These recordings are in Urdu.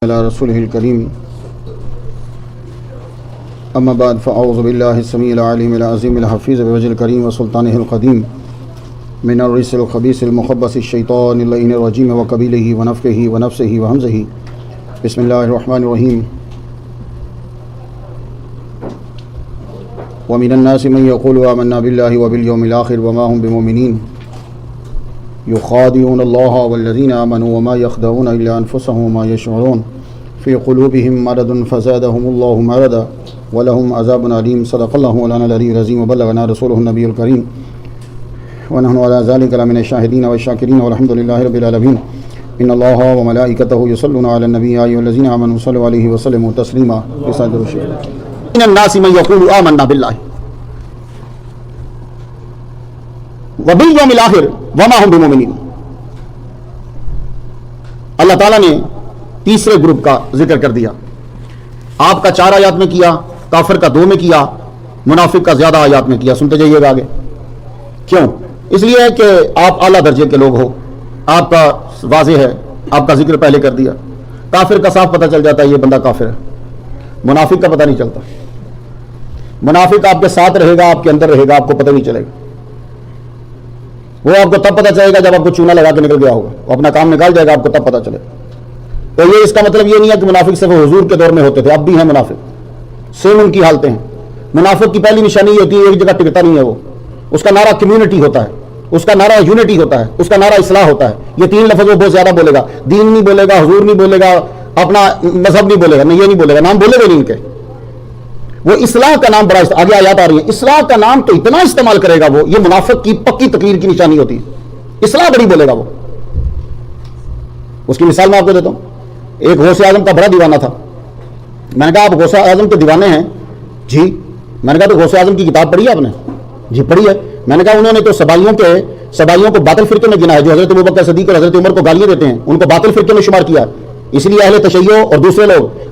على رسوله الكريم أما بعد فأعوذ بالله السميع العليم العظيم الحفيظ بوجه الكريم وسلطانه القديم من الرجس الخبيث المخبث الشيطان اللعين الرجيم وقبيله ونفخه ونفسه وهمزه بسم الله الرحمن الرحيم ومن الناس من يقول آمنا بالله وباليوم الآخر وما هم بمؤمنين يخادعون الله والذين آمنوا وما يخدعون إلا أنفسهم وما يشعرون في قلوبهم مرض فزادهم الله مرضا ولهم عذاب أليم صدق الله مولانا العلي العظيم وبلغنا رسوله النبي الكريم ونحن على ذلك لمن الشاهدين والشاكرين والحمد لله رب العالمين إن الله وملائكته يصلون على النبي يا أيها الذين آمنوا صلوا عليه وسلموا تسليما من الناس من يقول آمنا بالله وباليوم الآخر وما هم بمؤمنین۔ اللہ تعالیٰ نے تیسرے گروپ کا ذکر کر دیا۔ آپ کا 4 آیات میں کیا، کافر کا 2 میں کیا، منافق کا زیادہ آیات میں کیا۔ سنتے جائیے گا آگے۔ کیوں؟ اس لیے کہ آپ اعلیٰ درجے کے لوگ ہو، آپ کا واضح ہے، آپ کا ذکر پہلے کر دیا۔ کافر کا صاف پتہ چل جاتا ہے یہ بندہ کافر ہے، منافق کا پتہ نہیں چلتا۔ منافق آپ کے ساتھ رہے گا، آپ کے اندر رہے گا، آپ کو پتہ نہیں چلے گا۔ وہ آپ کو تب پتہ چلے گا جب آپ کو چونا لگا کے نکل گیا ہوگا، وہ اپنا کام نکال جائے گا، آپ کو تب پتہ چلے گا۔ تو یہ اس کا مطلب یہ نہیں ہے کہ منافق صرف حضور کے دور میں ہوتے تھے، اب بھی ہیں منافق، سیم ان کی حالتیں ہیں۔ منافق کی پہلی نشانی یہ ہوتی ہے ایک جگہ ٹکتا نہیں ہے، وہ اس کا نعرہ کمیونٹی ہوتا ہے، اس کا نعرہ یونٹی ہوتا ہے، اس کا نعرہ اصلاح ہوتا ہے۔ یہ 3 لفظ وہ بہت زیادہ بولے گا، دین نہیں بولے گا، حضور نہیں بولے گا، اپنا مذہب نہیں بولے گا، نہیں یہ نہیں بولے گا، نام بولے گا نہیں ان کے۔ وہ اصلاح کا نام بڑا آگے آیات آ رہی ہے، اصلاح کا نام تو اتنا استعمال کرے گا وہ، یہ منافق کی پکی تقریر کی نشانی ہوتی ہے۔ اصلاح بڑی بولے گا وہ۔ اس کی مثال میں آپ کو دیتا ہوں۔ ایک غوث اعظم کا بڑا دیوانہ تھا۔ میں نے کہا آپ غوث اعظم کے دیوانے ہیں؟ جی۔ میں نے کہا تو غوث اعظم کی کتاب پڑھی ہے آپ نے؟ جی پڑھی ہے۔ میں نے کہا انہوں نے تو سبائیوں کو باطل فرقے میں گنا ہے، جو حضرت ابوبکر صدیق اور حضرت عمر کو گالیاں دیتے ہیں، ان کو باطل فرقے میں شمار کیا۔ اس لیے اہل تشیع اور دوسرے لوگ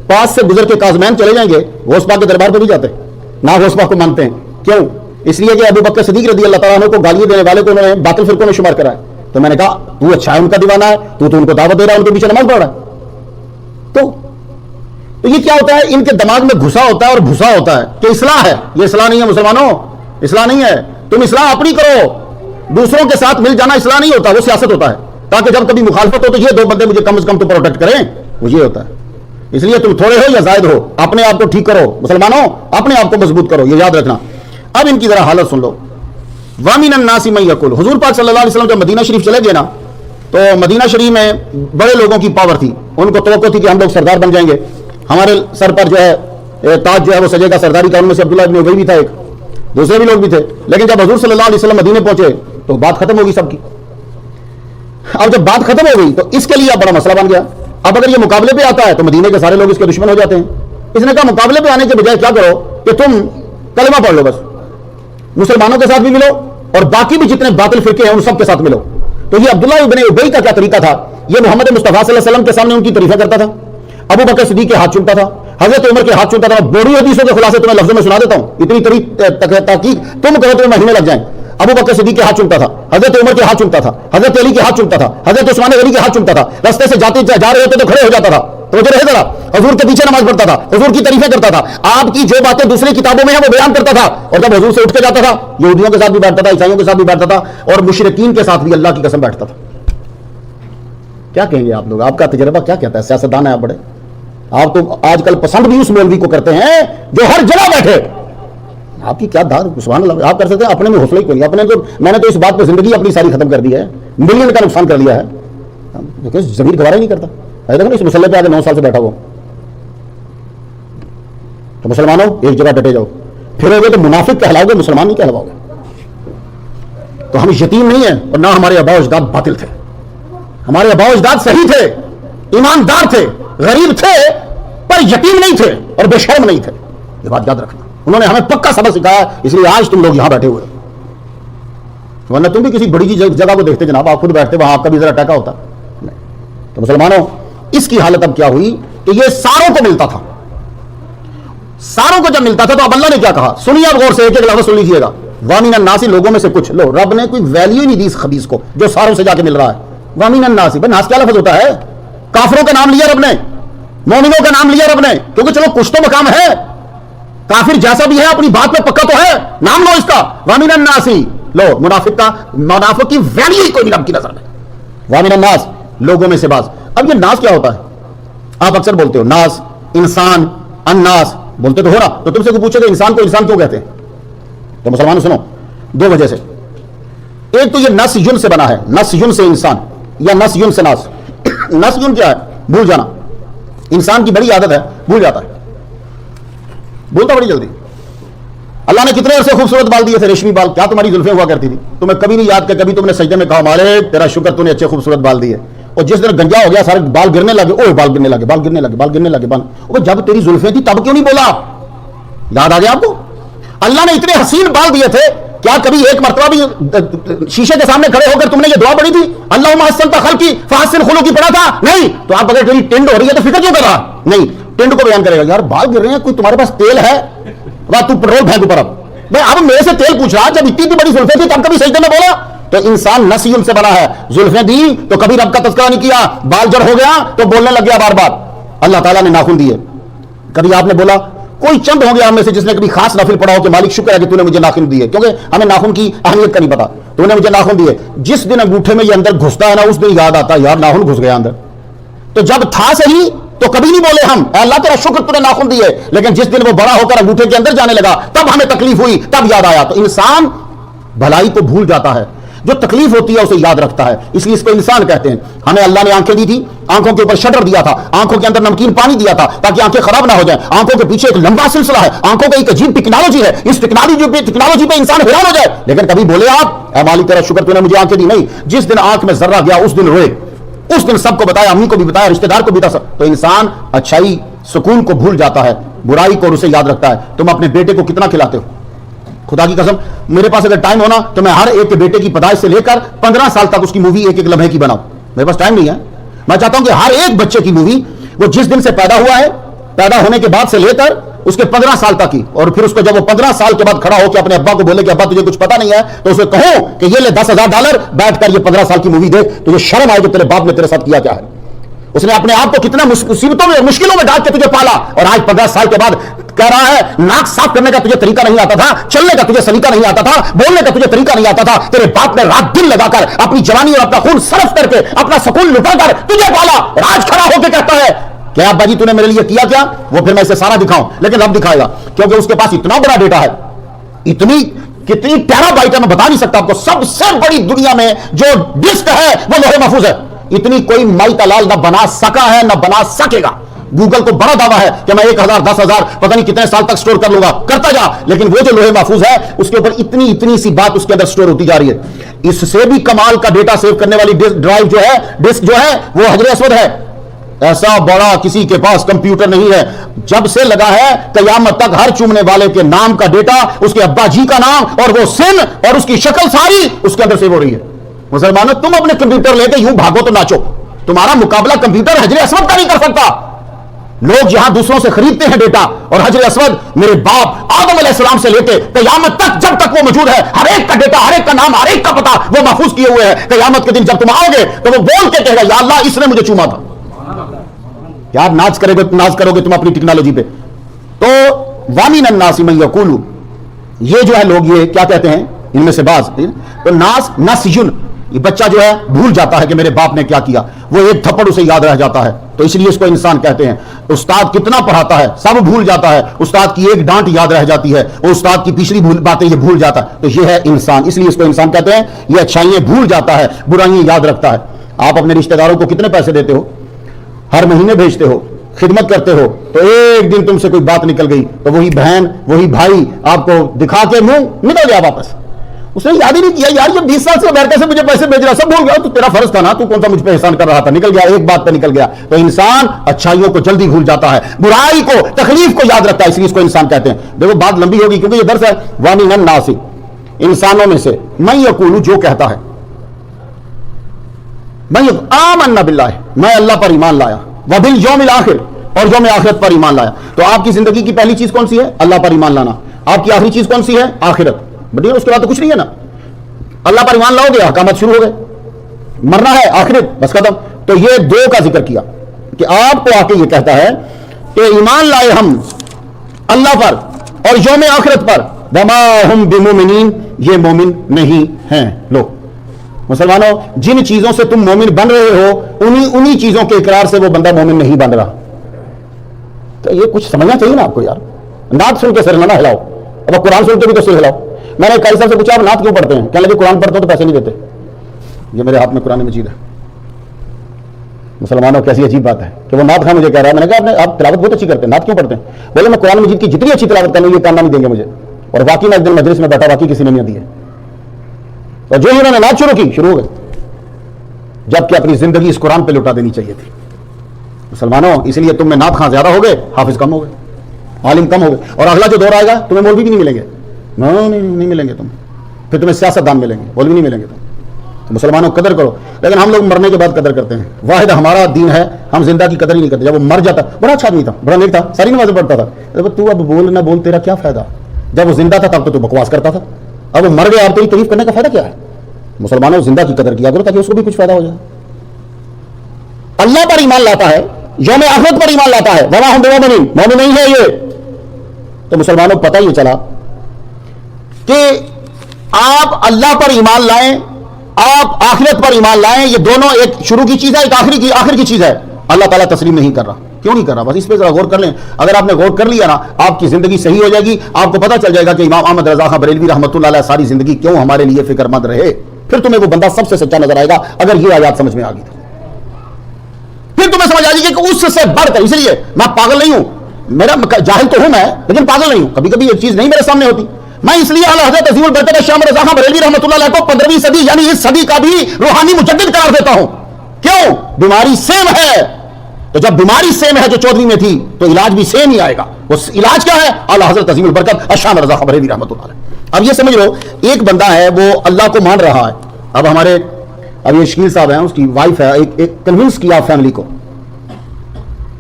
پاس سے گزر کے کاظمین چلے جائیں گے، غوث پاک کے دربار پہ بھی جاتے نہ غوث پاک کو مانتے ہیں۔ کیوں؟ اس لیے کہ ابو بکر صدیق رضی اللہ تعالیٰ عنہ کو گالیاں دینے والے کو انہوں نے باطل فرقوں میں شمار کرا ہے۔ تو میں نے کہا تو اچھا ہے ان کا دیوانہ ہے، تو ان کو دعوت دے رہا ہے، ان کے پیچھے نماز پڑھ رہا ہے۔ تو یہ کیا ہوتا ہے؟ ان کے دماغ میں گھسا ہوتا ہے اور بھسا ہوتا ہے کہ اصلاح ہے۔ یہ اصلاح نہیں ہے مسلمانوں، اصلاح نہیں ہے۔ تم اصلاح اپنی کرو، دوسروں کے ساتھ مل جانا اصلاح نہیں ہوتا، وہ سیاست ہوتا ہے، تاکہ جب کبھی مخالفت ہو تو یہ 2 بندے مجھے کم از کم تو پروٹیکٹ کریں، وہ یہ ہوتا ہے۔ اس لیے تم تھوڑے ہو یا زائد ہو، اپنے آپ کو ٹھیک کرو مسلمانوں، اپنے آپ کو مضبوط کرو، یہ یاد رکھنا۔ اب ان کی ذرا حالت سن لو۔ وَمِنَ النَّاسِ مَن يَقُولُ، حضور پاک صلی اللہ علیہ وسلم جب مدینہ شریف چلے گئے نا، تو مدینہ شریف میں بڑے لوگوں کی پاور تھی، ان کو توقع تھی کہ ہم لوگ سردار بن جائیں گے، ہمارے سر پر جو ہے تاج جو ہے وہ سجے گا سرداری کا۔ ان میں سے عبداللہ ابن ابی بھی تھا، ایک دوسرے بھی لوگ بھی تھے۔ لیکن جب حضور صلی اللہ علیہ وسلم مدینے پہنچے تو بات ختم ہوگی سب کی۔ اب جب بات ختم ہو گئی تو اس کے لیے اب بڑا مسئلہ بن گیا۔ اب اگر یہ مقابلے پہ آتا ہے تو مدینے کے سارے لوگ اس کے دشمن ہو جاتے ہیں۔ اس نے کہا مقابلے پہ آنے کے بجائے کیا کرو کہ تم کلمہ پڑھ لو، بس مسلمانوں کے ساتھ بھی ملو اور باقی بھی جتنے باطل فرقے ہیں ان سب کے ساتھ ملو۔ تو یہ عبداللہ ابن ابی کا کیا طریقہ تھا؟ یہ محمد مصطفیٰ صلی اللہ علیہ وسلم کے سامنے ان کی تعریفیں کرتا تھا، ابو بکر صدیق کے ہاتھ چومتا تھا، حضرت عمر کے ہاتھ چومتا تھا۔ بڑی حدیثوں کے خلاصے تمہیں لفظوں میں سنا دیتا ہوں، اتنی تحقیق تم کہو تمہیں مہینے لگ جائیں۔ ابو بکر صدیق کے ہاتھ چومتا تھا، حضرت عمر کے ہاتھ چومتا تھا، حضرت علی کے ہاتھ چومتا تھا، حضرت عثمان غنی کے ہاتھ چومتا تھا، راستے سے جا رہے ہوتے تو کھڑے ہو جاتا تھا، تو وہ رہے ذرا حضور کے پیچھے نماز پڑھتا تھا، حضور کی تعریفیں کرتا تھا، آپ کی جو باتیں دوسری کتابوں میں ہیں وہ بیان کرتا تھا، اور جب حضور سے اٹھ کے جاتا تھا یہودیوں کے ساتھ بھی بیٹھتا تھا، عیسائیوں کے ساتھ بھی بیٹھتا تھا، اور مشرکین کے ساتھ بھی اللہ کی قسم بیٹھتا تھا۔ کیا کہیں گے آپ لوگ؟ آپ کا تجربہ کیا کہتا ہے؟ سیاستدان ہیں آپ بڑے، آپ تو آج کل پسند بھی اس مولوی کو کرتے ہیں جو ہر جگہ بیٹھے۔ آپ کی کیا داد، سبحان اللہ، آپ کر سکتے ہیں؟ اپنے میں حوصلہ ہی کوئی نہیں۔ میں نے تو اس بات پہ زندگی اپنی ساری ختم کر دی ہے، ملین کا نقصان کر لیا ہے، کیونکہ ضمیر گوارا ہی نہیں کرتا۔ دیکھو نا اس مسئلے پہ آگے 9 سال سے بیٹھا ہو۔ تو مسلمانوں ایک جگہ ڈٹے جاؤ، پھر ہوگے تو منافق کہلاؤ گے، مسلمان نہیں کہلاؤ گے۔ تو ہم یتیم نہیں ہیں، اور نہ ہمارے آباء و اجداد باطل تھے، ہمارے آباء و اجداد صحیح تھے، ایماندار تھے، غریب تھے، پر یتیم نہیں تھے اور بے شرم نہیں تھے۔ یہ بات یاد رکھنا، انہوں نے ہمیں پکا سبق سکھایا، اس لیے آج تم لوگ یہاں بیٹھے ہوئے، ورنہ تم بھی کسی بڑی جگہ کو دیکھتے جناب، آپ خود بیٹھتے وہاں آپ کا بھی ذرا ٹیکا ہوتا نہیں۔ تو مسلمانوں اس کی حالت اب کیا ہوئی کہ یہ ساروں کو ملتا تھا، ساروں کو جب ملتا تھا تو اب اللہ نے کیا کہا؟ سنیے اب غور سے، ایک لفظ سن لیجیے گا۔ وَمِنَ النَّاسِ، لوگوں میں سے کچھ لو، رب نے کوئی ویلیو ہی نہیں دی اس خبیث کو جو ساروں سے جا کے مل رہا ہے۔ وَمِنَ النَّاسِ، بھائی ناس کیا لفظ ہوتا ہے؟ کافروں کا نام لیا رب نے, مومنوں کا نام لیا رب نے, کیونکہ چلو کچھ تو مقام ہے, کافر جیسا بھی ہے اپنی بات پہ پکا تو ہے, نام لو اس کا, وامن الناس, لو منافق کا, منافق کی ویلیو ہی کوئی نہیں رب کی نظر میں, وامن الناس لوگوں میں سے بعض. اب یہ ناس کیا ہوتا ہے؟ آپ اکثر بولتے ہو ناس, انسان, الناس بولتے تو ہو نا, تو تم سے کوئی پوچھے کہ انسان کو انسان کیوں کہتے ہیں؟ تو مسلمانوں سنو, دو وجہ سے. ایک تو یہ نس یون سے بنا ہے, نس یون سے انسان یا نس یون سے ناس. نس یون کیا ہے؟ بھول جانا. انسان کی بڑی عادت ہے بھول جاتا ہے, بھولتا بڑی جلدی. اللہ نے کتنے عرصے خوبصورت بال دیے تھے, ریشمی بال, کیا تمہاری زلفیں ہوا کرتی تھی؟ تمہیں کبھی نہیں یاد کہ کبھی تم نے سجدے میں کہا مالک تیرا شکر تو نے اچھے خوبصورت بال دیے, اور جس دن گنجا ہو گیا سارے بال گرنے لگے, اوہ بال گرنے لگے, بال گرنے لگے, بال گرنے لگے, بال. جب تیری زلفیں تھی تب کیوں نہیں بولا؟ یاد آ گیا آپ کو؟ اللہ نے اتنے حسین بال دیے تھے, کیا کبھی ایک مرتبہ بھی شیشے کے سامنے کھڑے ہو کر تم نے یہ دعا پڑھی تھی اللہم احسنت خلقی فاحسن خلقی پڑھا تھا؟ نہیں. تو آپ اگر تیری ٹنڈ ہو رہی ہے تو فکر کیوں کر رہا؟ نہیں, ٹنڈ کو بیان کرے گا, یار بال گر رہے ہیں, کوئی تمہارے پاس تیل ہے؟ تو پیٹرول پھینک اوپر. اب میرے سے تیل پوچھ رہا, جب اتنی بڑی زلفیں تھی تب کبھی سجدے میں بولا؟ تو انسان نسیون سے بنا ہے, زلفیں دی تو کبھی رب کا تذکرہ نہیں کیا, بال جڑ ہو گیا تو بولنے لگ گیا بار بار. اللہ تعالیٰ نے ناخن دیے, کبھی آپ نے بولا؟ کوئی چند ہوں گے ہم میں سے جس نے کبھی خاص نافل پڑھا ہو کہ مالک شکر ہے کہ تو نے مجھے ناخن دیے, کیونکہ ہمیں ناخن کی اہمیت کا نہیں پتا, تو نے مجھے ناخن دیے. جس دن انگوٹھے میں یہ اندر گھستا ہے نا, اس دن یاد آتا ہے یار ناخن گھس گیا اندر. تو جب تھا صحیح تو کبھی نہیں بولے ہم اے اللہ تیرا شکر تو نے ناخن دیے, لیکن جس دن وہ بڑا ہو کر انگوٹھے کے اندر جانے لگا تب ہمیں تکلیف ہوئی, تب یاد آیا. تو انسان بھلائی کو بھول جاتا ہے, جو تکلیف ہوتی ہے اسے یاد رکھتا ہے, اس لیے اس کو انسان کہتے ہیں. ہمیں اللہ نے آنکھیں دی تھی, آنکھوں کے اوپر شٹر دیا تھا, آنکھوں کے اندر نمکین پانی دیا تھا تاکہ آنکھیں خراب نہ ہو جائیں. آنکھوں کے پیچھے ایک لمبا سلسلہ ہے, آنکھوں کا ایک عجیب ٹیکنالوجی ہے, اس ٹیکنالوجی پہ انسان حیران ہو جائے. لیکن کبھی بولے آپ اے مالک تیرا شکر تو نے مجھے آنکھیں دی؟ نہیں. جس دن آنکھ میں ذرہ گیا اس دن روئے, اس دن سب کو بتایا, امی کو بھی بتایا, رشتہ دار کو بھی بتایا. تو انسان اچھائی سکون کو بھول جاتا ہے, برائی کو اسے یاد رکھتا ہے. تم اپنے بیٹے کو کتنا کھلاتے ہو؟ خدا کی قسم میرے پاس اگر ٹائم ہونا تو میں ہر ایک کے بیٹے کی پیدائش سے لے کر 15 سال تک اس کی مووی ایک ایک لمحے کی بناؤں. میرے پاس ٹائم نہیں ہے. میں چاہتا ہوں کہ ہر ایک بچے کی مووی وہ جس دن سے پیدا ہوا ہے, پیدا ہونے کے بعد سے لے کر اس کے 15 سال تک کی, اور پھر اس کو جب وہ 15 سال کے بعد کھڑا ہو کے اپنے ابا کو بولے کہ ابا تجھے کچھ پتا نہیں ہے, تو اسے کہو کہ یہ لے $10,000 بیٹھ کر یہ 15 سال کی مووی دیکھ, تجھے شرم آئے کہ تیرے باپ نے تیرے ساتھ کیا کیا ہے. اس نے اپنے آپ کو کتنا مصیبتوں میں مشکلوں میں ڈال کے تجھے پالا, اور آج 15 سال کے بعد کہہ رہا ہے ناک صاف کرنے کا تجھے طریقہ نہیں آتا تھا, چلنے کا تجھے سلیقہ نہیں آتا تھا, بولنے کا تجھے طریقہ نہیں آتا تھا. تیرے باپ نے رات دن لگا کر اپنی جوانی اور اپنا خون صرف کر کے اپنا سکون لٹا کر تجھے پالا, اور آج کھڑا ہو کے کہتا ہے کہ ابا جی تو نے میرے لیے کیا کیا؟ وہ پھر میں اسے سارا دکھاؤں, لیکن اب دکھائے گا کیونکہ اس کے پاس اتنا بڑا ڈیٹا ہے, اتنی کتنی ٹیرا بائٹ ہے میں بتا نہیں سکتا آپ کو. سب سے بڑی دنیا میں جو ڈسک ہے وہ لوح محفوظ ہے, اتنی کوئی مائی تلال نہ بنا سکا ہے نہ بنا سکے گا. گوگل کو بڑا دعویٰ ہے کہ میں 1000 10,000 پتہ نہیں کتنے سال تک سٹور کر لوں گا, کرتا جا, لیکن وہ جو لوح محفوظ ہے اس کے اوپر اتنی سی بات اس کے اندر سٹور ہوتی جا رہی ہے. اس سے بھی کمال کا ڈیٹا سیو کرنے والی ڈرائیو جو ہے, ڈسک جو ہے, وہ حجر اسود ہے. ایسا بڑا کسی کے پاس کمپیوٹر نہیں ہے. جب سے لگا ہے قیامت تک ہر چومنے والے کے نام کا ڈیٹا, اس کے ابا جی کا نام اور وہ سن اور اس کی شکل ساری اس کے اندر سیو ہو رہی ہے. مسلمانوں تم اپنے کمپیوٹر لے کے یوں بھاگو تو ناچو, تمہارا مقابلہ کمپیوٹر حجر اسود کا نہیں کر سکتا. لوگ یہاں دوسروں سے خریدتے ہیں ڈیٹا, اور حجر اسود میرے باپ آدم علیہ السلام سے لے کے قیامت تک جب تک وہ موجود ہے, ہر ایک کا ڈیٹا, ہر ایک کا نام, ہر ایک کا پتہ وہ محفوظ کیے ہوئے ہیں. قیامت کے دن جب تم آؤ گے تو وہ بول کے کہے گا یا اللہ اس نے مجھے چوما تھا. یار ناز کرو گے تم اپنی ٹیکنالوجی پہ. تو وامن الناس من یقول, یہ جو ہے لوگ یہ کیا کہتے ہیں ان میں سے بعض, تو ناس نسیون, یہ بچہ جو ہے بھول جاتا ہے کہ میرے باپ نے کیا کیا, وہ ایک تھپڑ اسے یاد رہ جاتا ہے, تو اس لیے اس کو انسان کہتے ہیں. استاد کتنا پڑھاتا ہے سب بھول جاتا ہے, استاد کی ایک ڈانٹ یاد رہ جاتی ہے, وہ استاد کی پچھلی باتیں یہ بھول جاتا ہے. تو یہ ہے انسان, اس لیے اس کو انسان کہتے ہیں. یہ اچھائیاں بھول جاتا ہے, برائیاں یاد رکھتا ہے. آپ اپنے رشتہ داروں کو کتنے پیسے دیتے ہو؟ ہر مہینے بھیجتے ہو, خدمت کرتے ہو, تو ایک دن تم سے کوئی بات نکل گئی تو وہی بہن وہی بھائی آپ کو دکھا کے منہ نکل گیا واپس. اس نے یاد ہی نہیں کیا یار یہ 20 سال سے امریکہ سے مجھے پیسے بھیج رہا, سب بھول گیا, تو تیرا فرض تھا نا, تو کون سا مجھ پہ احسان کر رہا تھا, نکل گیا, ایک بات پہ نکل گیا. تو انسان اچھائیوں کو جلدی بھول جاتا ہے, برائی کو تکلیف کو یاد رکھتا ہے, اس لیے اس کو انسان کہتے ہیں. دیکھو بات لمبی ہوگی کیونکہ یہ درس ہے. وامن الناس, انسانوں میں سے, من یقول, جو کہتا ہے, من آمنا باللہ, میں اللہ پر ایمان لایا, وبالیوم الآخر, اور یوم آخرت پر ایمان لایا. تو آپ کی زندگی کی پہلی چیز کون سی ہے؟ اللہ پر ایمان لانا. آپ کی آخری چیز کون سی ہے؟ آخرت. بڑی اس کے بعد تو کچھ نہیں ہے نا. اللہ پر ایمان لاؤ گے احکامات شروع ہو گئے, مرنا ہے آخرت, بس ختم. تو یہ دو کا ذکر کیا, کہ آپ کو آ کے یہ کہتا ہے کہ ایمان لائے ہم اللہ پر اور یوم آخرت پر، وما ہم بمومنین، یہ مومن نہیں ہیں. لو مسلمانوں، جن چیزوں سے تم مومن بن رہے ہو انہی چیزوں کے اقرار سے وہ بندہ مومن نہیں بن رہا. تو یہ کچھ سمجھنا چاہیے نا آپ کو یار. نعت سن کے سر نہ ہلاؤ، اب قرآن سنتے بھی تو سر ہلاؤ. میں نے کئی صاحب سے پوچھا آپ نعت کیوں پڑھتے ہیں؟ کہنے لگے قرآن پڑھتے ہو تو پیسے نہیں دیتے. یہ میرے ہاتھ میں قرآن مجید ہے. مسلمانوں کیسی عجیب بات ہے کہ وہ نعت خواہ مجھے کہہ رہا ہے. میں نے کہا آپ تلاوت بہت اچھی کرتے ہیں، نعت کیوں پڑھتے ہیں؟ بولے میں قرآن مجید کی جتنی اچھی تلاوت کروں یہ کام نہیں دیں گے مجھے. اور باقی میں ایک دن مجلس میں بیٹھا، باقی کسی نے نہیں دی ہے، اور جو انہوں نے نعت شروع ہو گئے، جبکہ اپنی زندگی اس قرآن پہ لٹا دینی چاہیے تھی. مسلمانوں اس لیے تم میں نعت خواہ زیادہ ہو گئے، حافظ کم ہو گئے، عالم کم ہو گئے. اور اگلا جو دور آئے گا تمہیں مولوی بھی نہیں ملیں گے، نہیں ملیں گے تم. پھر تمہیں سیاست دان ملیں گے، مولوی نہیں ملیں گے تم. تو مسلمانوں قدر کرو. لیکن ہم لوگ مرنے کے بعد قدر کرتے ہیں. واحد ہمارا دین ہے، ہم زندہ کی قدر ہی نہیں کرتے. جب وہ مر جاتا، بڑا اچھا آدمی تھا، بڑا نیک تھا، ساری نمازیں پڑھتا تھا، تو اب بول نہ بول تیرا کیا فائدہ؟ جب وہ زندہ تھا تب تو بکواس کرتا تھا، اب وہ مر گیا، اب تیری تعریف کرنے کا فائدہ کیا ہے؟ مسلمانوں زندہ کی قدر کیا کرو تاکہ اس کو بھی کچھ فائدہ ہو جائے. اللہ پر ایمان لاتا ہے، یوم آخرت پر ایمان لاتا ہے، وما ہم بمومنین، مومن نہیں ہے یہ. تو مسلمانوں پتہ یہ چلا کہ آپ اللہ پر ایمان لائیں، آپ آخرت پر ایمان لائیں، یہ دونوں ایک شروع کی چیز ہے، ایک آخر کی چیز ہے. اللہ تعالیٰ تسلیم نہیں کر رہا. کیوں نہیں کر رہا؟ بس اس پہ ذرا غور کر لیں. اگر آپ نے غور کر لیا نا، آپ کی زندگی صحیح ہو جائے گی. آپ کو پتہ چل جائے گا کہ امام احمد رضا خان بریلوی رحمۃ اللہ علیہ ساری زندگی کیوں ہمارے لیے فکر مند رہے. پھر تمہیں وہ بندہ سب سے سچا نظر آئے گا اگر یہ آیات سمجھ میں آ گئی. پھر تمہیں سمجھ آ جائے گی کہ اس سے بڑھ کر، اس لیے میں پاگل نہیں ہوں، میرا جاہل تو ہوں میں، لیکن پاگل نہیں ہوں. کبھی کبھی یہ چیز نہیں میرے سامنے ہوتی. میں اس لیے اعلیٰ حضرت عظیم البرکت شاہ رضا خان بریلوی رحمۃ اللہ علیہ کو 15ویں صدی یعنی اس صدی کا بھی روحانی مجدد قرار دیتا ہوں. کیوں؟ بیماری سیم ہے. تو جب بیماری سیم ہے جو 14ویں میں تھی، تو علاج بھی سیم ہی آئے گا. وہ علاج کیا ہے؟ اعلیٰ حضرت عظیم البرکت شاہ رضا خان بریلوی رحمۃ اللہ علیہ. اب یہ سمجھ لو، ایک بندہ ہے وہ اللہ کو مان رہا ہے. اب یہ شکیل صاحب ہیں، اس کی وائف ہے، ایک کنونس کیا فیملی کو،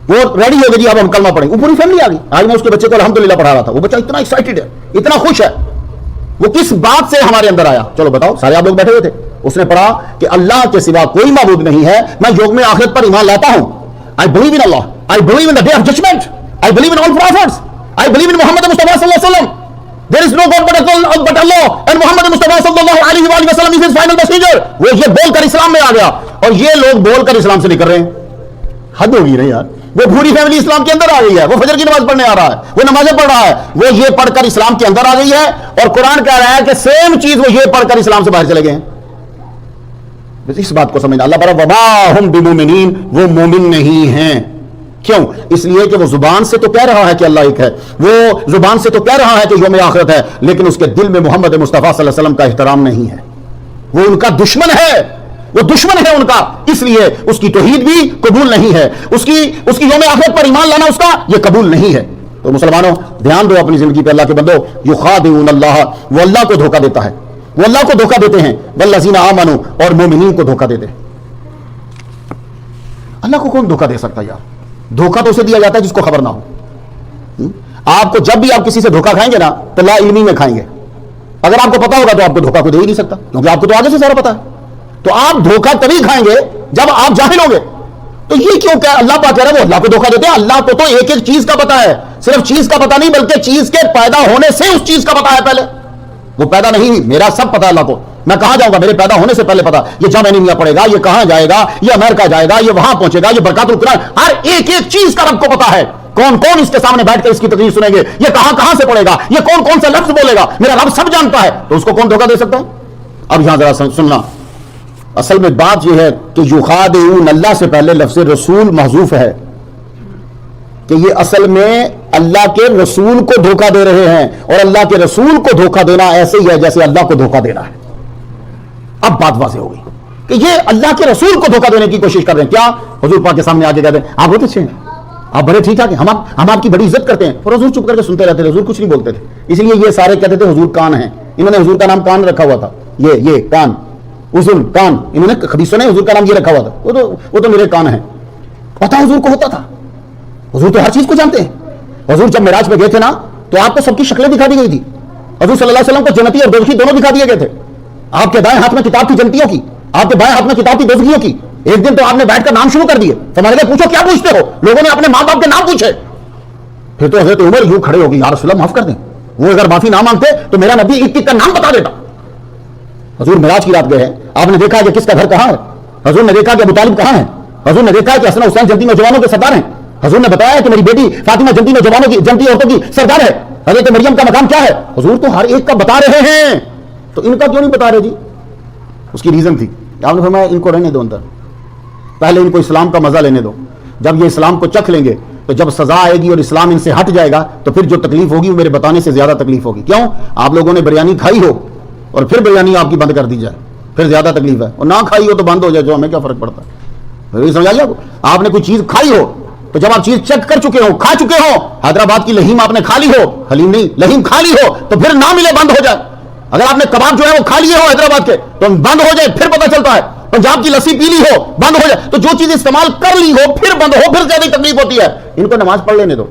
وہ ریڈی ہو گئی جی اب ہم کلمہ پڑھیں گے. وہ پوری فیملی آ گئی. آج میں اس کے بچے کو الحمدللہ پڑھا رہا تھا. وہ بچہ اتنا ایکسائٹڈ ہے، اتنا خوش ہے. وہ کس بات سے ہمارے اندر آیا؟ چلو بتاؤ. سارے آپ لوگ بیٹھے ہوئے تھے. اس نے پڑھا کہ اللہ کے سوا کوئی معبود نہیں ہے، میں یوم آخرت پر ایمان لاتا ہوں. I believe in Allah. I believe in the day of judgment. I believe in all prophets. I believe in Muhammad Mustafa sallallahu alaihi wasallam. There is no God but Allah, and Muhammad Mustafa sallallahu alaihi wasallam is his final messenger. وہ یہ بول کر اسلام میں آ گیا. اور یہ لوگ بول کر اسلام سے نکل رہے ہیں. حد ہو گئی نا یار. وہ پوری فیملی اسلام کے اندر آ گئی ہے. وہ فجر کی نماز پڑھنے آ رہا ہے، وہ نمازیں پڑھ رہا ہے، وہ یہ پڑھ کر اسلام کے اندر آ گئی ہے. اور قرآن کہہ رہا ہے کہ سیم چیز وہ یہ پڑھ کر اسلام سے باہر چلے گئے ہیں. اس بات کو سمجھنا. اللہ تعالیٰ وما ہم بمومنین، وہ مومن نہیں ہیں. کیوں؟ اس لیے کہ وہ زبان سے تو کہہ رہا ہے کہ اللہ ایک ہے، وہ زبان سے تو کہہ رہا ہے کہ یوم آخرت ہے، لیکن اس کے دل میں محمد مصطفیٰ صلی اللہ علیہ وسلم کا احترام نہیں ہے. وہ ان کا دشمن ہے، وہ دشمن ہے ان کا. اس لیے اس کی توحید بھی قبول نہیں ہے، اس کی یوم آخرت پر ایمان لانا اس کا یہ قبول نہیں ہے. تو مسلمانوں دھیان دو اپنی زندگی پہ. اللہ کے بندو، یخادعون اللہ، وہ اللہ کو دھوکہ دیتا ہے، وہ اللہ کو دھوکہ دیتے ہیں. والذین آمنوا، اور مومنین کو دھوکہ دیتے ہیں. اللہ کو کون دھوکہ دے سکتا ہے یار؟ دھوکہ تو اسے دیا جاتا ہے جس کو خبر نہ ہو. آپ کو جب بھی آپ کسی سے دھوکہ کھائیں گے نا تو لا علمی میں کھائیں گے. اگر آپ کو پتا ہوگا تو آپ کو دھوکہ کو دے ہی نہیں سکتا، کیونکہ آپ کو تو آگے سے سارا پتا ہے. تو آپ دھوکہ تبھی کھائیں گے جب آپ جاہل ہوں گے. تو یہ کیوں کہ اللہ پاک کہہ رہا ہے وہ اللہ کو دھوکہ دیتے ہیں. اللہ کو تو ایک ایک چیز کا پتا ہے، صرف چیز کا پتا نہیں بلکہ چیز کے پیدا ہونے سے اس چیز کا پتا ہے. پہلے وہ پیدا نہیں ہوئی، میرا سب پتا اللہ کو. میں کہاں جاؤں گا میرے پیدا ہونے سے پہلے پتا. یہ جامعہ نہیں پڑے گا، یہ کہاں جائے گا، یہ امریکہ جائے گا، یہ وہاں پہنچے گا، یہ برکات القرآن، ہر ایک ایک چیز کا رب کو پتا ہے. کون کون اس کے سامنے بیٹھ کر اس کی تقریر سنیں گے، یہ کہاں کہاں سے پڑے گا، یہ کون کون سا لفظ بولے گا، میرا رب سب جانتا ہے. تو اس کو کون دھوکہ دے سکتا ہے؟ اب یہاں ذرا سننا. اصل میں بات یہ ہے کہ یخادعون اللہ سے پہلے لفظ رسول محذوف ہے، کہ یہ اصل میں اللہ کے رسول کو دھوکہ دے رہے ہیں. اور اللہ کے رسول کو دھوکہ دینا ایسے ہی ہے جیسے اللہ کو دھوکہ دینا ہے. اب بات واضح ہو گئی کہ یہ اللہ کے رسول کو دھوکہ دینے کی کوشش کر رہے ہیں. کیا؟ حضور پاک کے سامنے آ کے کہتے ہیں آپ بہت اچھے ہیں، آپ بڑے ٹھیک ٹھاک ہیں، ہم آپ کی بڑی عزت کرتے ہیں. اور حضور چپ کر کے سنتے رہتے تھے، حضور کچھ نہیں بولتے تھے. اس لیے یہ سارے کہتے تھے حضور کان ہیں. انہوں نے حضور کا نام کان رکھا ہوا تھا. یہ کان، اذن، کان، انہوں نے حدیثوں نے حضور کا نام یہ رکھا ہوا تھا. وہ تو میرے کان ہیں. پتہ حضور کو ہوتا تھا، حضور تو ہر چیز کو جانتے ہیں. حضور جب معراج پہ گئے تھے نا تو آپ کو سب کی شکلیں دکھا دی گئی تھی. حضور صلی اللہ علیہ وسلم کو جنتی اور دوزخی دونوں دکھا دیے گئے تھے. آپ کے دائیں ہاتھ میں کتاب تھی جنتیوں کی، آپ کے بائیں ہاتھ میں کتاب تھی دوزخیوں کی. ایک دن تو آپ نے بیٹھ کر نام شروع کر دیے، فرمانے لگے پوچھو کیا پوچھتے ہو؟ لوگوں نے اپنے ماں باپ کے نام پوچھے. پھر تو حضرت عمر یوں کھڑے ہو گئے، یا رسول اللہ معاف کر دیں، وہ اگر معافی نہ مانگتے تو میرا نبی ایک کا نام بتا دیتا. حضور معراج کی رات گئے ہیں، آپ نے دیکھا کہ کس کا گھر کہاں ہے، حضور نے دیکھا کہ ابو طالب کہاں ہے، حضور نے دیکھا کہ حسن حسین جنتی نوجوانوں کے سردار ہیں، حضور نے بتایا کہ میری بیٹی فاطمہ جنتی نوجوانوں کی جنتی عورتوں کی سردار ہے، حضرت مریم کا مقام کیا ہے. حضور تو ہر ایک کا بتا رہے ہیں، تو ان کا کیوں نہیں بتا رہے جی؟ اس کی ریزن تھی، آپ نے فرمایا ان کو رہنے دو اندر، پہلے ان کو اسلام کا مزہ لینے دو. جب یہ اسلام کو چکھ لیں گے تو جب سزا آئے گی اور اسلام ان سے ہٹ جائے گا تو پھر جو تکلیف ہوگی وہ میرے بتانے سے زیادہ تکلیف ہوگی. کیوں؟ آپ لوگوں نے بریانی کھائی ہو اور پھر بریانی آپ کی بند کر دی جائے، پھر زیادہ تکلیف ہے، اور نہ کھائی ہو تو بند ہو جائے، جو ہمیں کیا فرق پڑتا ہے. سمجھا لیا؟ آپ نے کوئی چیز کھائی ہو تو جب آپ چیز چیک کر چکے ہو، کھا چکے ہو، حیدرآباد کی لہیم آپ نے کھا لی ہو، حلیم نہیں لہیم کھا لی ہو، تو پھر نہ ملے بند ہو جائے. اگر آپ نے کباب جو ہے وہ کھا لیے ہو حیدرآباد کے تو بند ہو جائے، پھر پتہ چلتا ہے. پنجاب کی لسی پی لی ہو، بند ہو جائے. تو جو چیز استعمال کر لی ہو پھر بند ہو، پھر زیادہ تکلیف ہوتی ہے. ان کو نماز پڑھ لینے دو،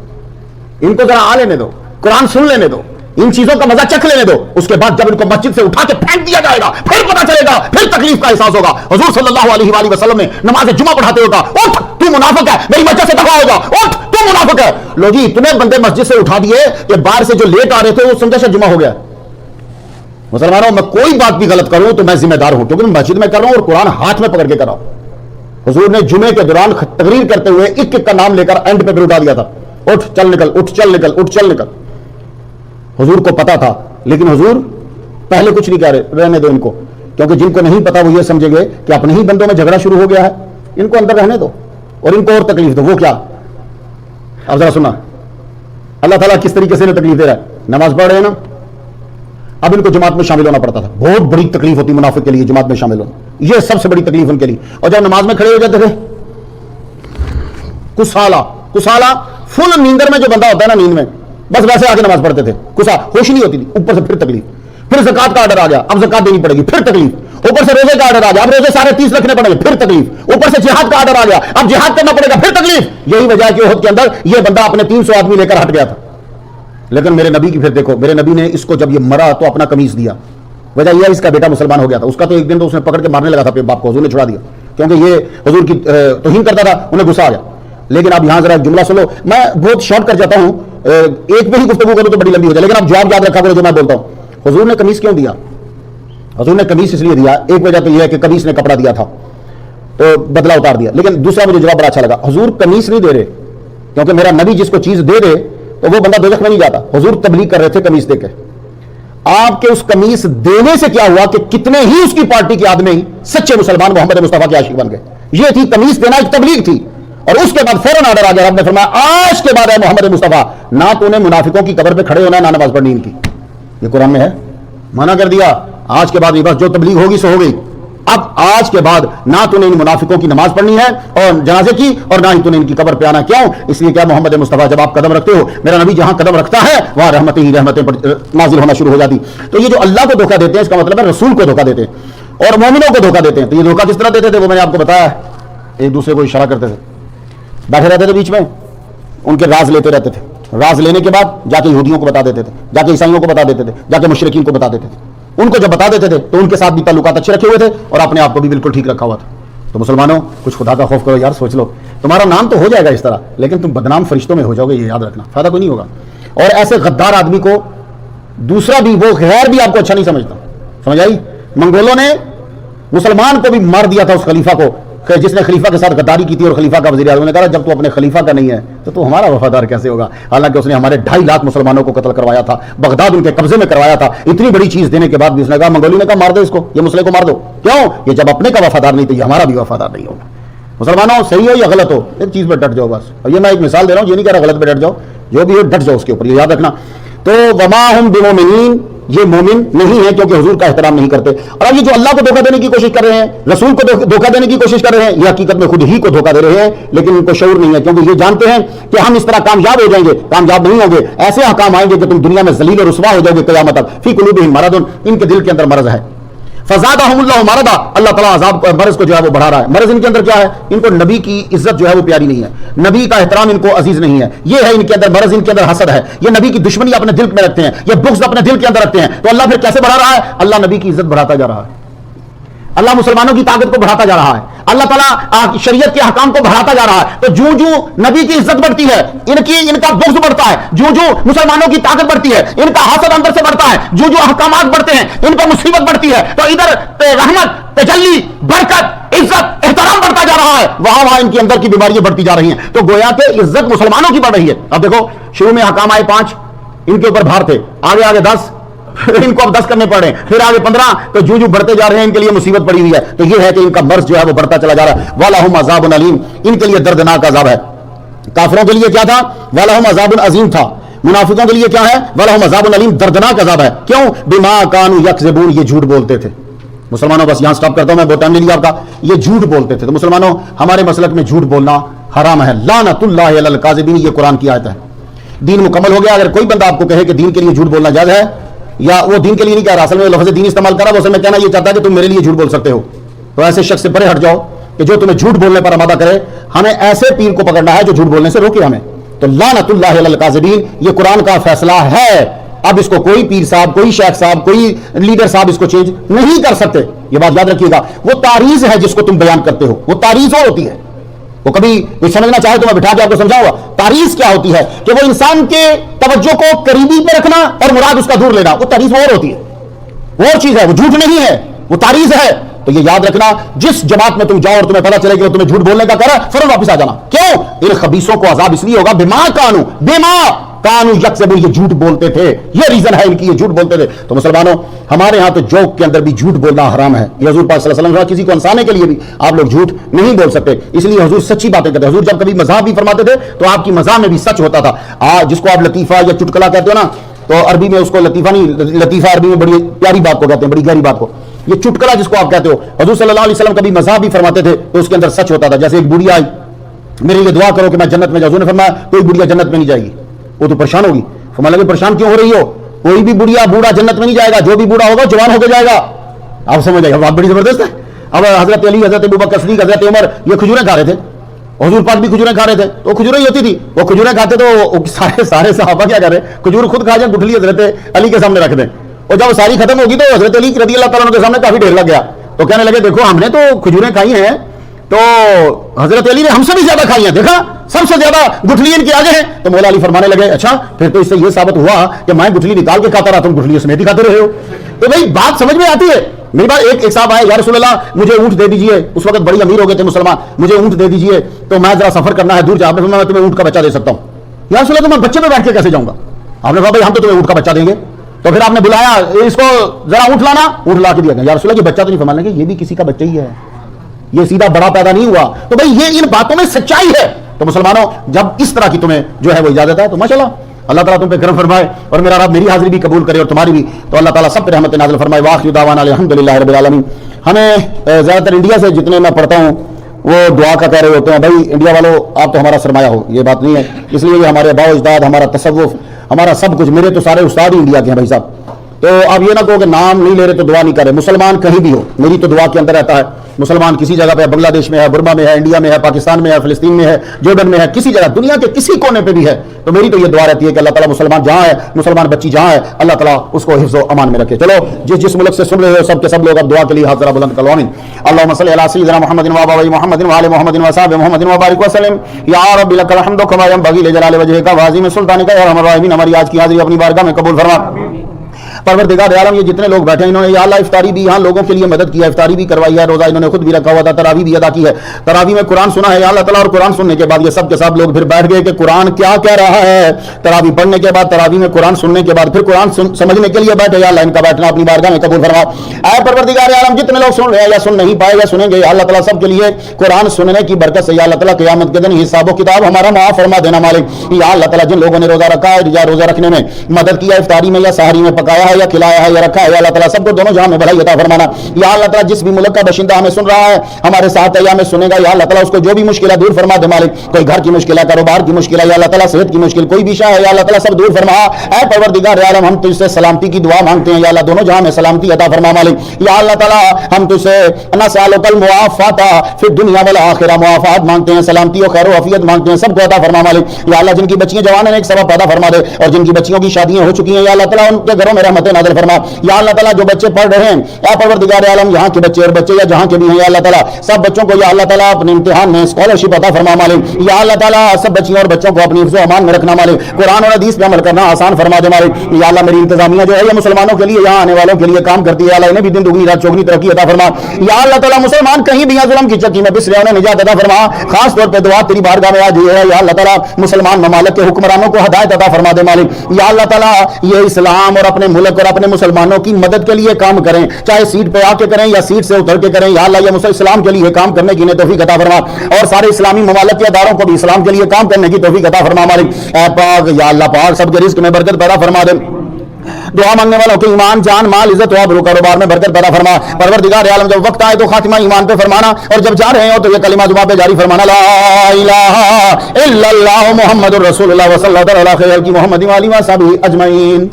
ان کو ذرا آ لینے دو، قرآن سن لینے دو، ان چیزوں کا مزہ چکھ لینے دو. اس کے بعد جب ان کو مسجد سے اٹھا کے پھینک دیا جائے گا پھر پتہ چلے گا، پھر تکلیف کا احساس ہوگا. حضور صلی اللہ علیہ وآلہ وسلم نے نماز جمعہ پڑھاتے ہوگا، اٹھ تو منافق ہے، میری مسجد سے دفع ہوگا، اٹھ تو منافق ہے. لو جی اتنے بندے مسجد سے اٹھا دیے کہ باہر سے جو لیٹ آ رہے تھے وہ سمجھا شاید جمعہ ہو گیا. مسلمانوں میں کوئی بات بھی غلط کروں تو میں ذمہ دار ہوں، کیونکہ میں مسجد میں کر رہا ہوں اور قرآن ہاتھ میں پکڑ کے کر رہا ہوں. حضور نے جمعے کے دوران تقریر کرتے ہوئے ایک ایک کا نام لے کر اینڈ پہ اٹھا دیا تھا، اٹھ چل نکل، اٹھ چل نکل، اٹھ چل نکل. حضور کو پتا تھا، لیکن حضور پہلے کچھ نہیں کہہ رہے، رہنے دو ان کو، کیونکہ جن کو نہیں پتا وہ یہ سمجھیں گے کہ اپنے ہی بندوں میں جھگڑا شروع ہو گیا ہے، ان کو اندر رہنے دو اور ان کو اور تکلیف دو. وہ کیا؟ اب ذرا سنا اللہ تعالیٰ کس طریقے سے تکلیف دے رہا ہے. نماز پڑھ رہے ہیں نا، اب ان کو جماعت میں شامل ہونا پڑتا تھا، بہت بڑی تکلیف ہوتی منافق کے لیے جماعت میں شامل ہونا، یہ سب سے بڑی تکلیف ان کے لیے. اور جب نماز میں کھڑے ہو جاتے تھے کسالہ فل نیندر میں جو بندہ ہوتا ہے نا نیند میں، بس ویسے آگے نماز پڑھتے تھے، ہوش نہیں ہوتی تھی. اوپر سے پھر تکلیف، پھر زکات کا آرڈر آ گیا، اب زکات دینی پڑے گی، پھر تکلیف. اوپر سے روزے کا آرڈر آ گیا، اب روزے سارے 30 رکھنے پڑیں گے، پھر تکلیف. اوپر سے جہاد کا آرڈر آ گیا، اب جہاد کرنا پڑے گا، پھر تکلیف. یہی وجہ ہے کہ احد کے اندر یہ بندہ اپنے 300 آدمی لے کر ہٹ گیا تھا. لیکن میرے نبی کی پھر دیکھو، میرے نبی نے اس کو جب یہ مرا تو اپنا قمیص دیا. وجہ یہ ہے اس کا بیٹا مسلمان ہو گیا تھا، اس کا تو ایک دن تو اس نے پکڑ کے مارنے لگا تھا اپنے باپ کو، حضور نے چھڑا دیا کیونکہ یہ حضور کی توہین کرتا تھا، انہیں غصہ آ گیا. لیکن اب یہاں ذرا ایک جملہ سنو، میں بہت شارٹ کر جاتا ہوں، ایک پہ ہی گفتگو کروں تو بڑی لمبی ہو جائے، لیکن اب جواب یاد رکھا کرو جو میں بولتا ہوں. حضور نے قمیص کیوں دیا؟ حضور نے قمیص اس لیے دیا، ایک وجہ تو یہ ہے کہ قمیص نے کپڑا دیا تھا تو بدلہ اتار دیا، لیکن دوسرا مجھے جواب بڑا اچھا لگا. حضور قمیص نہیں دے رہے، کیونکہ میرا نبی جس کو چیز دے دے تو وہ بندہ دوزخ میں نہیں جاتا. حضور تبلیغ کر رہے تھے قمیص دے کے. آپ کے اس قمیص دینے سے کیا ہوا کہ کتنے ہی اس کی پارٹی کے آدمی سچے مسلمان محمد مصطفیٰ کے عاشق بن گئے. یہ تھی قمیص دینا، ایک تبلیغ تھی. اور اس کے بعد فوراً آرڈر آ گیا، رب نے فرمایا آج کے بعد ہے محمد مصطفیٰ نہ تو نے منافقوں کی قبر پہ کھڑے ہونا نہ نماز پڑھنی ان کی. یہ قرآن میں ہے، منع کر دیا. آج کے بعد بس جو تبلیغ ہوگی سو ہو گئی. اب آج کے بعد نہ تو نے ان منافقوں کی نماز پڑھنی ہے اور جنازے کی، اور نہ ہی تو نے ان کی قبر پہ آنا. کیوں؟ اس لیے کیا محمد مصطفیٰ جب آپ قدم رکھتے ہو، میرا نبی جہاں قدم رکھتا ہے وہاں رحمتیں ہی رحمتیں نازل ہونا شروع ہو جاتی. تو یہ جو اللہ کو دھوکہ دیتے ہیں اس کا مطلب ہے رسول کو دھوکہ دیتے ہیں اور مومنوں کو دھوکہ دیتے ہیں. تو یہ دھوکہ کس طرح دیتے تھے وہ میں نے آپ کو بتایا ہے. ایک دوسرے کو اشارہ کرتے تھے، بیٹھے رہتے تھے بیچ میں، ان کے راز لیتے رہتے تھے. راز لینے کے بعد جا کے یہودیوں کو بتا دیتے تھے، جا کے عیسائیوں کو بتا دیتے تھے، جا کے مشرکین کو بتا دیتے تھے. ان کو جب بتا دیتے تھے تو ان کے ساتھ بھی تعلقات اچھے رکھے ہوئے تھے اور اپنے آپ کو بھی بالکل ٹھیک رکھا ہوا تھا. تو مسلمانوں کچھ خدا کا خوف کرو یار. سوچ لو تمہارا نام تو ہو جائے گا اس طرح، لیکن تم بدنام فرشتوں میں ہو جاؤ گے، یہ یاد رکھنا، فائدہ کوئی نہیں ہوگا. اور ایسے غدار آدمی کو دوسرا بھی، وہ غیر بھی آپ کو اچھا نہیں سمجھتا. سمجھ آئی؟ منگولوں نے مسلمان کو بھی مار دیا تھا، اس خلیفہ کو جس نے خلیفہ کے ساتھ غداری کی تھی. اور خلیفہ کا وزیر اعظم نے کہا جب تو اپنے خلیفہ کا نہیں ہے تو ہمارا وفادار کیسے ہوگا؟ حالانکہ اس نے ہمارے 2.5 لاکھ مسلمانوں کو قتل کروایا تھا، بغداد ان کے قبضے میں کروایا تھا. اتنی بڑی چیز دینے کے بعد بھی اس نے کہا، منگولی نے کہا مار دو اس کو، یہ مسلے کو مار دو. کیوں؟ یہ جب اپنے کا وفادار نہیں تو یہ ہمارا بھی وفادار نہیں ہوگا. مسلمانوں صحیح ہو یا غلط ہو ایک چیز پہ ڈٹ جاؤ بس. اور یہ میں ایک مثال دے رہا ہوں، یہ نہیں کہہ رہا غلط پہ ڈٹ جاؤ، جو بھی ہو ڈٹ جاؤ اس کے اوپر، یہ یاد رکھنا. تو وما ہم بمؤمنین، یہ مومن نہیں ہے کیونکہ حضور کا احترام نہیں کرتے. اور اب یہ جو اللہ کو دھوکہ دینے کی کوشش کر رہے ہیں، رسول کو دھوکہ دینے کی کوشش کر رہے ہیں، یہ حقیقت میں خود ہی کو دھوکہ دے رہے ہیں، لیکن ان کو شعور نہیں ہے کیونکہ یہ جانتے ہیں کہ ہم اس طرح کامیاب ہو جائیں گے. کامیاب نہیں ہوں گے، ایسے حکام آئیں گے کہ تم دنیا میں ذلیل اور رسوا ہو جاؤ گے قیامت تک. فی قلوبہم مرض، ان کے دل کے اندر مرض ہے. فزادہم اللہ مرضا، اللہ تعالیٰ عذاب مرض کو جو ہے وہ بڑھا رہا ہے. مرض ان کے اندر کیا ہے؟ ان کو نبی کی عزت جو ہے وہ پیاری نہیں ہے، نبی کا احترام ان کو عزیز نہیں ہے. یہ ہے ان کے اندر مرض، ان کے اندر حسد ہے. یہ نبی کی دشمنی اپنے دل میں رکھتے ہیں، یہ بغض اپنے دل کے اندر رکھتے ہیں. تو اللہ پھر کیسے بڑھا رہا ہے؟ اللہ نبی کی عزت بڑھاتا جا رہا ہے. اللہ مسلمانوں کی طاقت کو بڑھاتا جا رہا ہے, اللہ تعالیٰ شریعت کے احکام کو بڑھاتا جا رہا ہے. تو جو جو نبی کی عزت بڑھتی ہے, ان کا بغض بڑھتا ہے, جو جو مسلمانوں کی طاقت بڑھتی ہے, ان کا حسد اندر سے بڑھتا ہے, جو جو احکامات بڑھتے ہیں ان پر مصیبت بڑھتی ہے, تو ادھر رحمت, تجلی, برکت, عزت, احترام بڑھتا جا رہا ہے, وہاں ان کے اندر کی بیماریاں بڑھتی جا رہی ہیں. تو گویا کہ عزت مسلمانوں کی بڑھ رہی ہے. اب دیکھو شروع میں احکام آئے 5, ان کے اوپر بھار تھے, آگے آگے 10, ان کو اب 10 کرنے پڑ رہے ہیں, پھر آگے 15, تو جو بڑھتے جا رہے ہیں ان کے لیے مصیبت پڑی ہوئی ہے. تو یہ ہے کہ ان کا مرض جو ہے وہ بڑھتا چلا جا رہا ہے. وَلَهُمْ عَذَابٌ عَلِيمٌ, ان کے لیے دردناک عذاب ہے. کافروں کے لیے کیا تھا؟ وَلَهُمْ عَذَابٌ عَظِيمٌ تھا. منافقوں کے لیے کیا ہے؟ وَلَهُمْ عَذَابٌ عَلِيمٌ, دردناک عذاب ہے. کیوں؟ بِمَا كَانُوا يَكْذِبُونَ, یہ جھوٹ بولتے تھے. مسلمانوں بس یہاں سٹاپ کرتا ہوں, میں بہت ٹائم نہیں لیا آپ کا. یہ جھوٹ بولتے تھے. تو مسلمانوں ہمارے مسلک میں جھوٹ بولنا حرام ہے. لعنت اللہ علی الکاذبین, یہ قرآن کی آیت ہے. دین مکمل ہو گیا. اگر کوئی بندہ آپ کو کہے کہ دین کے لیے جھوٹ بولنا جائز ہے, یا وہ دین کے لیے نہیں کہہ رہا, اصل میں لفظ دین استعمال کر رہا, وہ اصل میں کہنا یہ چاہتا ہے کہ تم میرے لیے جھوٹ بول سکتے ہو, تو ایسے شخص سے پرے ہٹ جاؤ کہ جو تمہیں جھوٹ بولنے پر آمادہ کرے. ہمیں ایسے پیر کو پکڑنا ہے جو جھوٹ بولنے سے روکے ہمیں. تو لعنت اللہ علی الکاذبین, یہ قرآن کا فیصلہ ہے. اب اس کو کوئی پیر صاحب, کوئی شیخ صاحب, کوئی لیڈر صاحب اس کو چینج نہیں کر سکتے. یہ بات یاد رکھیے گا. وہ تعریض ہے جس کو تم بیان کرتے ہو, وہ تعریض اور ہوتی ہے. وہ کبھی کوئی سمجھنا چاہے تو میں بٹھا کے آپ کو سمجھاؤں گا. تعریض کیا ہوتی ہے؟ کہ وہ انسان کے توجہ کو قریبی پہ رکھنا اور مراد اس کا دور لینا. وہ تعریض اور ہوتی ہے, وہ اور چیز ہے, وہ جھوٹ نہیں ہے, وہ تعریض ہے. تو یہ یاد رکھنا, جس جماعت میں تم جاؤ اور تمہیں پتا چلے کہ وہ تمہیں جھوٹ بولنے کا کہہ رہا ہے, فوراً واپس آ جانا. کیوں؟ ان خبیثوں کو عذاب اس لیے ہوگا بما کانوا یکذبون, یہ جھوٹ بولتے تھے, یہ ریزن ہے ان کی, یہ جھوٹ بولتے تھے. تو مسلمانوں ہمارے ہاں تو جوک کے اندر بھی جھوٹ بولنا حرام ہے. یہ حضور پاک صلی اللہ علیہ وسلم, کسی کو ہنسانے کے لیے بھی آپ لوگ جھوٹ نہیں بول سکتے. اس لیے حضور سچی باتیں کرتے. حضور جب کبھی مزاح بھی فرماتے تھے تو آپ کی مزاح میں بھی سچ ہوتا تھا. جس کو آپ لطیفہ یا چٹکلا کہتے ہو نا, تو عربی میں اس کو لطیفہ نہیں, لطیفہ عربی میں بڑی پیاری بات کو کہتے ہیں, بڑی گہری بات کو. یہ چٹکلا جس کو آپ کہتے ہو, حضور صلی اللہ علیہ وسلم کبھی مزاح بھی فرماتے تھے تو اس کے اندر سچ ہوتا تھا. جیسے ایک بڑھیا آئی, میرے لیے دعا کرو کہ میں جنت میں جاؤں. حضور نے فرمایا کوئی بڑھیا جنت میں نہیں جائے گی. وہ تو پریشان ہوگی. فرمایا لگے پریشان کیوں ہو رہی ہو؟ کوئی بھی بوڑھا جنت میں نہیں جائے گا. جو بھی بوڑھا ہوگا جوان ہو کے جائے گا. آپ سمجھ جائے گا, بات بڑی زبردست ہے. اب حضرت علی, حضرت ابوبکر صدیق, حضرت عمر یہ کھجوریں کھا رہے تھے, حضور پاک بھی کھجوریں کھا رہے تھے. تو کھجوریں ہی ہوتی تھی, وہ کھجوریں کھاتے تو سارے صحابہ کیا کر رہے, کھجور خود کھا جائیں, گٹھلی حضرت علی کے سامنے رکھ دیں, اور جب ساری ختم ہوگی تو حضرت علی رضی اللہ تعالیٰ کے سامنے کافی ڈھیر لگ گیا. تو کہنے لگے دیکھو ہم نے تو کھجوریں کھائی ہیں, تو حضرت علی نے ہم سے بھی زیادہ کھائی ہیں, دیکھا سب سے زیادہ گٹھلی ان کے آگے ہیں. تو مولا علی فرمانے لگے اچھا پھر تو اس سے یہ ثابت ہوا کہ میں گٹھلی نکال کے کھاتا رہا, تم گٹھلی سمیت ہی کھاتے رہے ہو. تو بھائی بات سمجھ میں آتی ہے. میری بات, ایک صاحب آئے, یا رسول اللہ مجھے اونٹ دے دیجئے. اس وقت بڑی امیر ہو گئے تھے مسلمان, مجھے اونٹ دے دیجئے, تو میں ذرا سفر کرنا ہے دور جا. میں تمہیں اونٹ کا بچہ دے سکتا ہوں. یا رسول اللہ تو میں بچے پہ بیٹھ کے کیسے جاؤں گا؟ آپ نے کہا بھائی ہم تو تمہیں اونٹ کا بچہ دیں گے. تو پھر آپ نے بلایا اس کو, ذرا اونٹ لانا, اونٹ لا کے دیا گیا. یا رسول اللہ یہ بچہ تو نہیں, فرمانے لگے یہ بھی کسی کا بچہ ہی ہے, یہ سیدھا بڑا پیدا نہیں ہوا. تو بھائی یہ ان باتوں میں سچائی ہے. تو مسلمانوں جب اس طرح کی تمہیں جو ہے وہ اجازت ہے تو ماشاءاللہ اللہ تعالیٰ تم پہ کرم فرمائے, اور میرا رب میری حاضری بھی قبول کرے اور تمہاری بھی. تو اللہ تعالیٰ سب پہ رحمت نازل فرمائے. وآخر دعوانا الحمدللہ رب العالمین. ہمیں زیادہ تر انڈیا سے جتنے میں پڑھتا ہوں وہ دعا کا کہہ رہے ہوتے ہیں, بھائی انڈیا والوں آپ تو ہمارا سرمایہ ہو. یہ بات نہیں ہے, اس لیے ہمارے باؤ اجداد, ہمارا تصوف, ہمارا سب کچھ, میرے تو سارے استاد ہی انڈیا کے ہیں بھائی صاحب. تو آپ یہ نہ کہو کہ نام نہیں لے رہے تو دعا نہیں کر رہے. مسلمان کہیں بھی ہو, میری تو دعا کے اندر رہتا ہے. مسلمان کسی جگہ پہ ہے, بنگلہ دیش میں ہے, برما میں ہے, انڈیا میں ہے, پاکستان میں ہے, فلسطین میں ہے, جورڈن میں ہے, کسی جگہ دنیا کے کسی کونے پہ بھی ہے, تو میری تو یہ دعا رہتی ہے کہ اللہ تعالیٰ مسلمان جہاں ہے, مسلمان بچی جہاں ہے, اللہ تعالیٰ اس کو حفظ و امان میں رکھے. چلو جس ملک سے سن رہے ہو سب کے سب لوگ اب دعا کے لیے ہاتھ ذرا بلند کرو. آمین. اللهم صل على سيدنا محمد وعلى آل محمد وعلى محمد وصحبه محمد وبارك وسلم. یا رب لك الحمد كما ينبغي لجلال وجهك وعظيم سلطانك. یا ارحم الراحمین, ہماری آج کی حاضری اپنی بارگاہ میں قبول فرما. پروردگار عالم یہ جتنے لوگ بیٹھے ہیں انہوں نے یا اللہ افطاری بھی یہاں لوگوں کے لیے مدد کی ہے, افطاری بھی کروائی ہے, روزہ انہوں نے خود بھی رکھا ہوا تھا, تراویح بھی ادا کی ہے, تراویح میں قرآن سنا ہے یا اللہ تعالیٰ. اور قرآن سننے کے بعد یہ سب کے سب لوگ پھر بیٹھ گئے کہ قرآن کیا کہہ رہا ہے. تراویح پڑھنے کے بعد, تراویح میں قرآن سننے کے بعد پھر قرآن سمجھنے کے لیے بیٹھے. یا اللہ ان کا بیٹھنا اپنی بارگاہ میں قبول فرما. اے پروردگار عالم جتنے لوگ سن رہے ہیں یا سن نہیں پائے یا سنیں گے, یا اللہ تعالیٰ سب کے لیے قرآن سننے کی برکت سے یا اللہ تعالیٰ قیامت کے دن حساب و کتاب ہمارا معاف فرما دینا مالک. یا اللہ تعالیٰ جن لوگوں نے روزہ رکھا ہے یا روزہ رکھنے میں مدد کیا, افطاری میں یا سحری میں پکایا ہے یا کھلایا ہے یا رکھا ہے, یا اللہ تعالیٰ سب کو دونوں جہاں میں بھلائی عطا فرمانا. یا اللہ تعالیٰ جس بھی ملک کا باشندہ ہمیں سن رہا ہے, ہمارے ساتھ ہے یا ہمیں سنے گا, یا اللہ تعالیٰ اس کو جو بھی مشکل ہے دور فرما دے مالک. کوئی گھر کی مشکل ہے, کاروبار کی مشکل ہے, یا اللہ تعالیٰ صحت کی مشکل, کوئی بھی شاہ ہے یا اللہ تعالیٰ سب دور فرما. اے پروردگار عالم ہم تجھ سے سلامتی کی دعا مانگتے ہیں, یا اللہ دونوں جہاں میں سلامتی عطا فرما مالک. یا اللہ تعالیٰ ہم تجھ سے نسألک المعافات فی الدنیا والآخرہ, معافات مانگتے ہیں, سلامتی و خیر و عافیت مانگتے ہیں, سب کو عطا فرما مالک. یا اللہ جن کی بچیاں جوان ہیں ایک سبب پیدا فرما دے, اور جن کی بچیوں کی شادیاں ہو چکی ہیں یا اللہ تعالیٰ ان کے گھروں میں رحمت رحمتیں نازل فرما یا اللہ تعالیٰ جو بچے پڑھ رہے ہیں اے پروردگار عالم یہاں کے بچے اور بچے یا جہاں کے بھی ہیں یا اللہ تعالیٰ سب بچوں کو یا اللہ تعالیٰ اپنے امتحان میں اسکالرشپ عطا فرما مالک یا اللہ تعالیٰ سب بچیوں اور بچوں کو اپنی حفظ و امان میں رکھنا مالک قرآن اور حدیث پہ عمل کرنا آسان فرما دے مالک یا اللہ میری انتظامیہ جو ہے یہ مسلمانوں کے لیے یہاں آنے والوں کے لیے کام کرتی ہے اللہ انہیں بھی دن دگنی رات چوگنی ترقی عطا فرما یا اللہ تعالیٰ مسلمان کہیں بھی ظلم کی چکی میں پس رہے انہیں نجات عطا فرما خاص طور پہ دعا تیری بارگاہ میں آج یہ ہے یا اللہ تعالیٰ مسلمان ممالک کے حکمرانوں کو ہدایت عطا فرما دے مالک یا اللہ تعالیٰ یہ اسلام اور اپنے ملک اور اپنے مسلمانوں کی مدد کے لیے کام کریں چاہے سیٹ پہ آ کے کریں یا سیٹ سے اتر کے کریں یا اللہ یہ اسلام کے لیے کام کرنے کی انہیں توفیق عطا فرما اور سارے اسلامی ممالک کے اداروں کو بھی اسلام کے لیے کام کرنے کی توفیق عطا فرما مالک اے پاک یا اللہ پاک سب کے رزق میں برکت پیدا فرما دے دعا مانگنے والوں کے ایمان جان مال عزت و آبرو کاروبار میں برکت پیدا فرما پروردگار عالم جب وقت آئے تو خاتمہ ایمان پہ فرمانا اور جب جا رہے ہو تو یہ کلمہ زبان پہ جاری فرمانا لا الہ الا اللہ محمد الرسول اللہ صلی اللہ علیہ وسلم محمد و آلہ و صحبہ اجمعین.